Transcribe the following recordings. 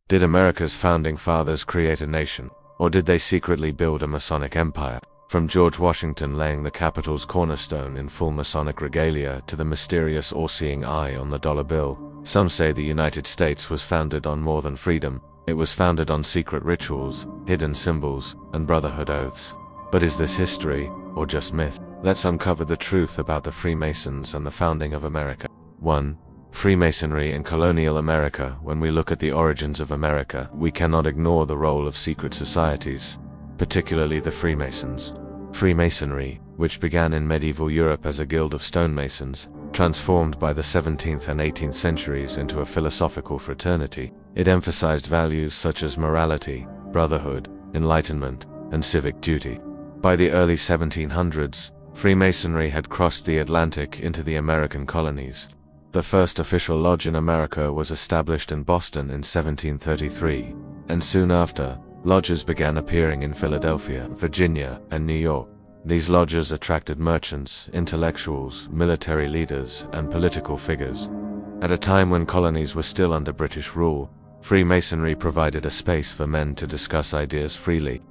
Did America's founding fathers create a nation, or did they secretly build a Masonic empire? From George Washington laying the Capitol's cornerstone in full Masonic regalia to the mysterious all-seeing eye on the dollar bill, some say the United States was founded on more than freedom. It was founded on secret rituals, hidden symbols, and brotherhood oaths. But is this history, or just myth? Let's uncover the truth about the Freemasons and the founding of America. 1. Freemasonry in colonial America. When we look at the origins of America, we cannot ignore the role of secret societies, particularly the Freemasons. Freemasonry, which began in medieval Europe as a guild of stonemasons, transformed by the 17th and 18th centuries into a philosophical fraternity. It emphasized values such as morality, brotherhood, enlightenment, and civic duty. By the early 1700s, Freemasonry had crossed the Atlantic into the American colonies. The first official lodge in America was established in Boston in 1733, and soon after, lodges began appearing in Philadelphia, Virginia, and New York. These lodges attracted merchants, intellectuals, military leaders, and political figures. At a time when colonies were still under British rule, Freemasonry provided a space for men to discuss ideas freely,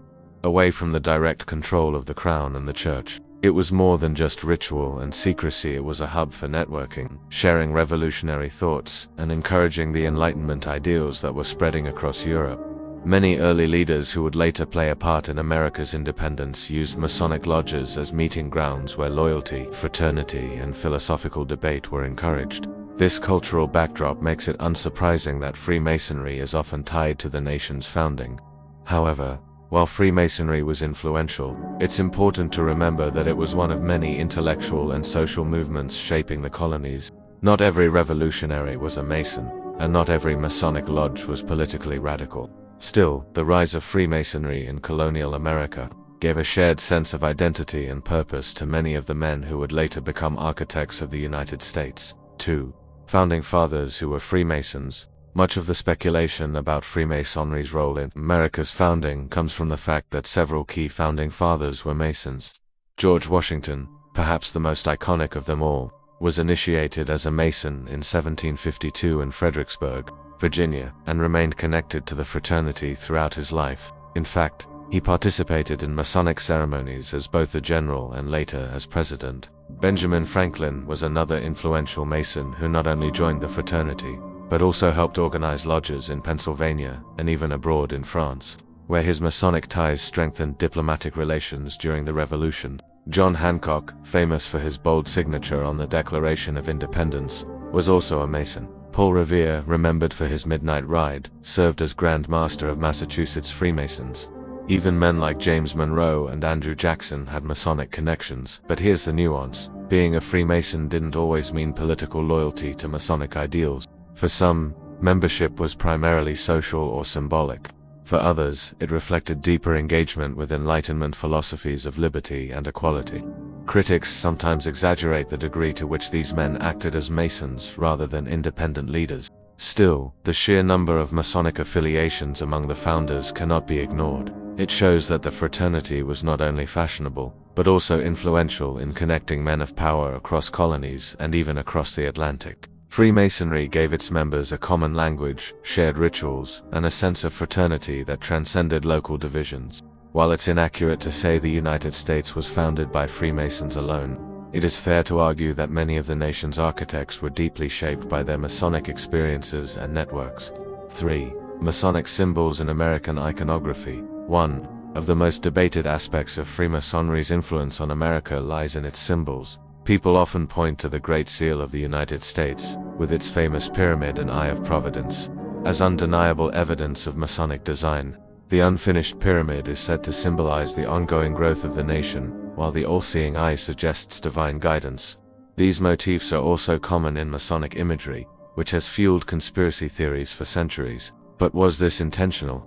away from the direct control of the crown and the church. It was more than just ritual and secrecy. It was a hub for networking, sharing revolutionary thoughts, and encouraging the Enlightenment ideals that were spreading across Europe. Many early leaders who would later play a part in America's independence used Masonic lodges as meeting grounds where loyalty, fraternity, and philosophical debate were encouraged. This cultural backdrop makes it unsurprising that Freemasonry is often tied to the nation's founding. However, while Freemasonry was influential, it's important to remember that it was one of many intellectual and social movements shaping the colonies. Not every revolutionary was a Mason, and not every Masonic lodge was politically radical. Still, the rise of Freemasonry in colonial America gave a shared sense of identity and purpose to many of the men who would later become architects of the United States. 2. Founding fathers who were Freemasons. Much of the speculation about Freemasonry's role in America's founding comes from the fact that several key founding fathers were Masons. George Washington, perhaps the most iconic of them all, was initiated as a Mason in 1752 in Fredericksburg, Virginia, and remained connected to the fraternity throughout his life. In fact, he participated in Masonic ceremonies as both a general and later as president. Benjamin Franklin was another influential Mason who not only joined the fraternity, but also helped organize lodges in Pennsylvania and even abroad in France, where his Masonic ties strengthened diplomatic relations during the Revolution. John Hancock, famous for his bold signature on the Declaration of Independence, was also a Mason. Paul Revere, remembered for his midnight ride, served as Grand Master of Massachusetts Freemasons. Even men like James Monroe and Andrew Jackson had Masonic connections. But here's the nuance. Being a Freemason didn't always mean political loyalty to Masonic ideals. For some, membership was primarily social or symbolic. For others, it reflected deeper engagement with Enlightenment philosophies of liberty and equality. Critics sometimes exaggerate the degree to which these men acted as Masons rather than independent leaders. Still, the sheer number of Masonic affiliations among the founders cannot be ignored. It shows that the fraternity was not only fashionable, but also influential in connecting men of power across colonies and even across the Atlantic. Freemasonry gave its members a common language, shared rituals, and a sense of fraternity that transcended local divisions. While it's inaccurate to say the United States was founded by Freemasons alone, it is fair to argue that many of the nation's architects were deeply shaped by their Masonic experiences and networks. 3. Masonic symbols in American iconography. One of the most debated aspects of Freemasonry's influence on America lies in its symbols. People often point to the Great Seal of the United States, with its famous pyramid and Eye of Providence, as undeniable evidence of Masonic design. The unfinished pyramid is said to symbolize the ongoing growth of the nation, while the all-seeing eye suggests divine guidance. These motifs are also common in Masonic imagery, which has fueled conspiracy theories for centuries. But was this intentional?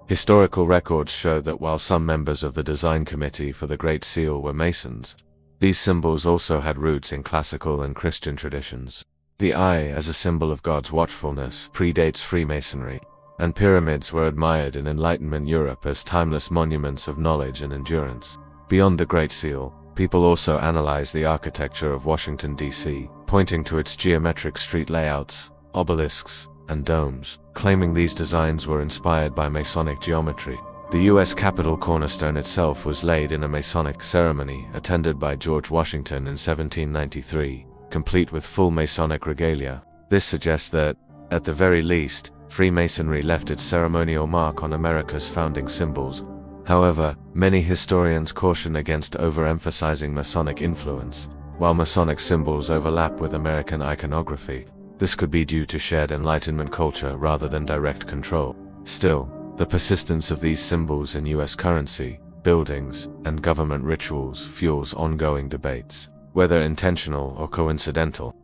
Historical records show that while some members of the design committee for the Great Seal were Masons, these symbols also had roots in classical and Christian traditions. The eye, as a symbol of God's watchfulness, predates Freemasonry, and pyramids were admired in Enlightenment Europe as timeless monuments of knowledge and endurance. Beyond the Great Seal, people also analyzed the architecture of Washington, D.C., pointing to its geometric street layouts, obelisks, and domes, claiming these designs were inspired by Masonic geometry. The U.S. Capitol cornerstone itself was laid in a Masonic ceremony attended by George Washington in 1793, complete with full Masonic regalia. This suggests that, at the very least, Freemasonry left its ceremonial mark on America's founding symbols. However, many historians caution against overemphasizing Masonic influence. While Masonic symbols overlap with American iconography, this could be due to shared Enlightenment culture rather than direct control. Still, the persistence of these symbols in U.S. currency, buildings, and government rituals fuels ongoing debates, whether intentional or coincidental.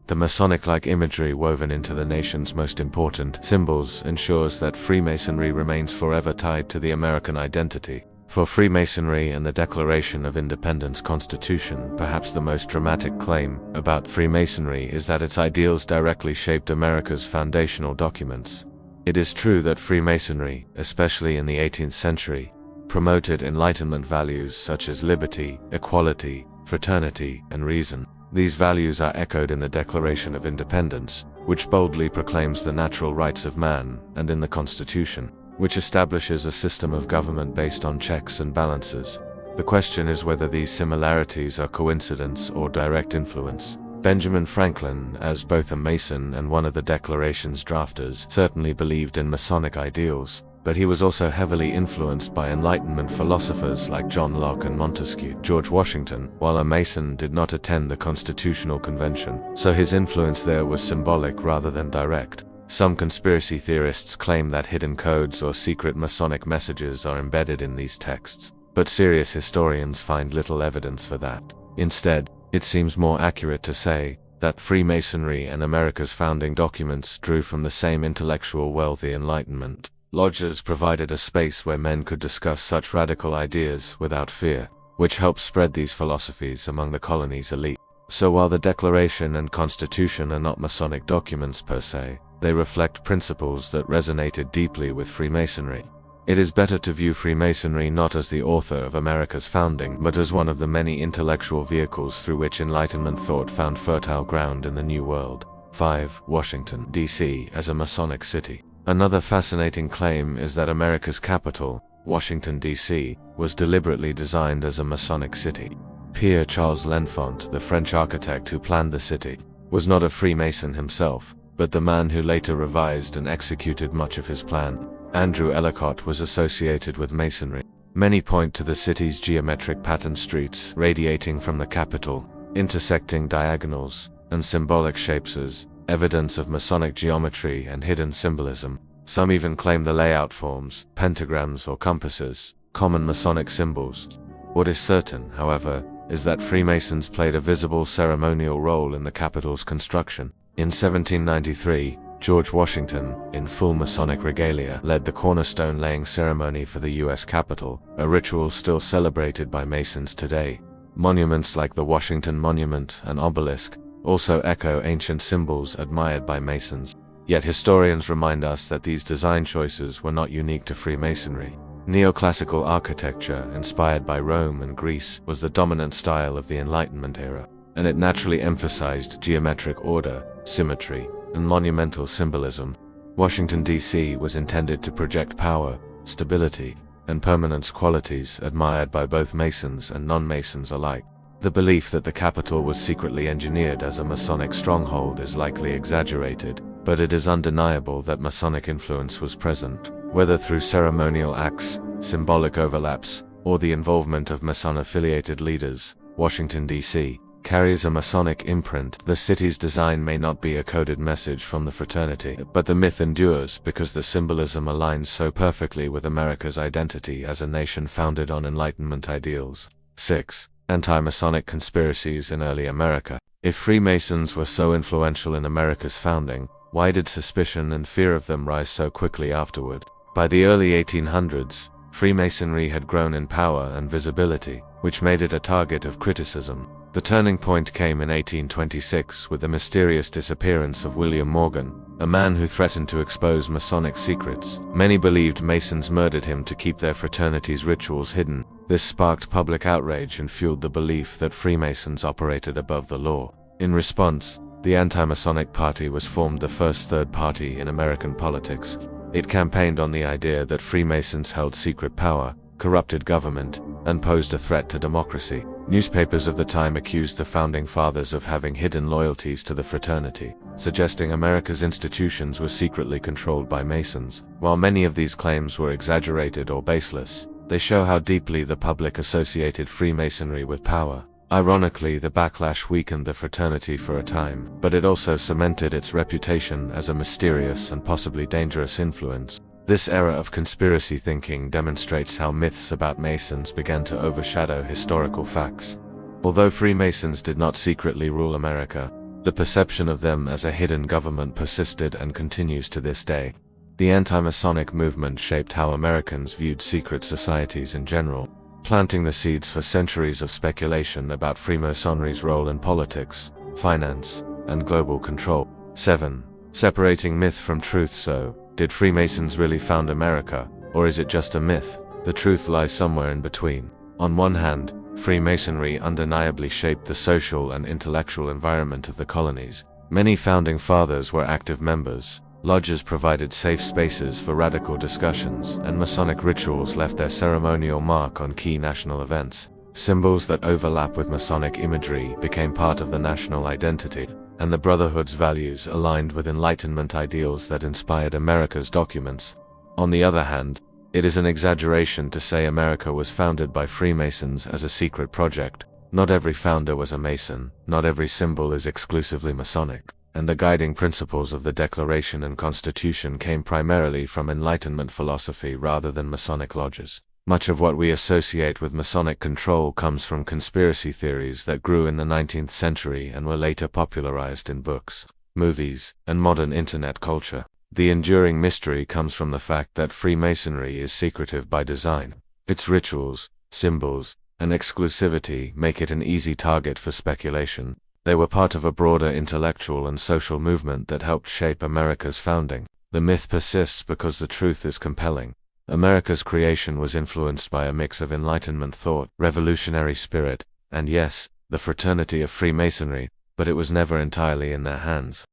The Masonic-like imagery woven into the nation's most important symbols ensures that Freemasonry remains forever tied to the American identity. For Freemasonry and the Declaration of Independence Constitution, perhaps the most dramatic claim about Freemasonry is that its ideals directly shaped America's foundational documents. It is true that Freemasonry, especially in the 18th century, promoted Enlightenment values such as liberty, equality, fraternity, and reason. These values are echoed in the Declaration of Independence, which boldly proclaims the natural rights of man, and in the Constitution, which establishes a system of government based on checks and balances. The question is whether these similarities are coincidence or direct influence. Benjamin Franklin, as both a Mason and one of the Declaration's drafters, certainly believed in Masonic ideals, but he was also heavily influenced by Enlightenment philosophers like John Locke and Montesquieu. George Washington, while a Mason, did not attend the Constitutional Convention, so his influence there was symbolic rather than direct. Some conspiracy theorists claim that hidden codes or secret Masonic messages are embedded in these texts, but serious historians find little evidence for that. Instead, it seems more accurate to say that Freemasonry and America's founding documents drew from the same intellectual wealth. The Enlightenment lodges provided a space where men could discuss such radical ideas without fear, which helped spread these philosophies among the colony's elite. So while the Declaration and Constitution are not Masonic documents per se, they reflect principles that resonated deeply with Freemasonry. It is better to view Freemasonry not as the author of America's founding, but as one of the many intellectual vehicles through which Enlightenment thought found fertile ground in the New World. 5. Washington, D.C. as a Masonic city. Another fascinating claim is that America's capital, Washington, D.C., was deliberately designed as a Masonic city. Pierre Charles L'Enfant, the French architect who planned the city, was not a Freemason himself, but the man who later revised and executed much of his plan. Andrew Ellicott was associated with Masonry. Many point to the city's geometric patterned streets radiating from the Capitol, intersecting diagonals, and symbolic shapes as evidence of Masonic geometry and hidden symbolism. Some even claim the layout forms, pentagrams or compasses, common Masonic symbols. What is certain, however, is that Freemasons played a visible ceremonial role in the Capitol's construction. In 1793, George Washington, in full Masonic regalia, led the cornerstone-laying ceremony for the U.S. Capitol, a ritual still celebrated by Masons today. Monuments like the Washington Monument and Obelisk also echo ancient symbols admired by Masons. Yet historians remind us that these design choices were not unique to Freemasonry. Neoclassical architecture, inspired by Rome and Greece, was the dominant style of the Enlightenment era, and it naturally emphasized geometric order, symmetry, and monumental symbolism. Washington, D.C. was intended to project power, stability, and permanence, qualities admired by both Masons and non-Masons alike. The belief that the Capitol was secretly engineered as a Masonic stronghold is likely exaggerated, but it is undeniable that Masonic influence was present, whether through ceremonial acts, symbolic overlaps, or the involvement of Mason-affiliated leaders. Washington, D.C. carries a Masonic imprint. The city's design may not be a coded message from the fraternity, but the myth endures because the symbolism aligns so perfectly with America's identity as a nation founded on Enlightenment ideals. 6. Anti-Masonic conspiracies in early America. If Freemasons were so influential in America's founding, why did suspicion and fear of them rise so quickly afterward? By the early 1800s, Freemasonry had grown in power and visibility, which made it a target of criticism. The turning point came in 1826 with the mysterious disappearance of William Morgan, a man who threatened to expose Masonic secrets. Many believed Masons murdered him to keep their fraternity's rituals hidden. This sparked public outrage and fueled the belief that Freemasons operated above the law. In response, The Anti-Masonic Party was formed the first third party in American politics. It campaigned on the idea that Freemasons held secret power, corrupted government, and posed a threat to democracy. Newspapers of the time accused the Founding Fathers of having hidden loyalties to the fraternity, suggesting America's institutions were secretly controlled by Masons. While many of these claims were exaggerated or baseless, they show how deeply the public associated Freemasonry with power. Ironically, the backlash weakened the fraternity for a time, but it also cemented its reputation as a mysterious and possibly dangerous influence. This era of conspiracy thinking demonstrates how myths about Masons began to overshadow historical facts. Although Freemasons did not secretly rule America, the perception of them as a hidden government persisted and continues to this day. The anti-Masonic movement shaped how Americans viewed secret societies in general, planting the seeds for centuries of speculation about Freemasonry's role in politics, finance, and global control. 7. Separating myth from truth. So, did Freemasons really found America, or is it just a myth? The truth lies somewhere in between. On one hand, Freemasonry undeniably shaped the social and intellectual environment of the colonies. Many founding fathers were active members. Lodges provided safe spaces for radical discussions, and Masonic rituals left their ceremonial mark on key national events. Symbols that overlap with Masonic imagery became part of the national identity, and the Brotherhood's values aligned with Enlightenment ideals that inspired America's documents. On the other hand, it is an exaggeration to say America was founded by Freemasons as a secret project. Not every founder was a Mason, not every symbol is exclusively Masonic, and the guiding principles of the Declaration and Constitution came primarily from Enlightenment philosophy rather than Masonic lodges. Much of what we associate with Masonic control comes from conspiracy theories that grew in the 19th century and were later popularized in books, movies, and modern internet culture. The enduring mystery comes from the fact that Freemasonry is secretive by design. Its rituals, symbols, and exclusivity make it an easy target for speculation. They were part of a broader intellectual and social movement that helped shape America's founding. The myth persists because the truth is compelling. America's creation was influenced by a mix of Enlightenment thought, revolutionary spirit, and yes, the fraternity of Freemasonry, but it was never entirely in their hands.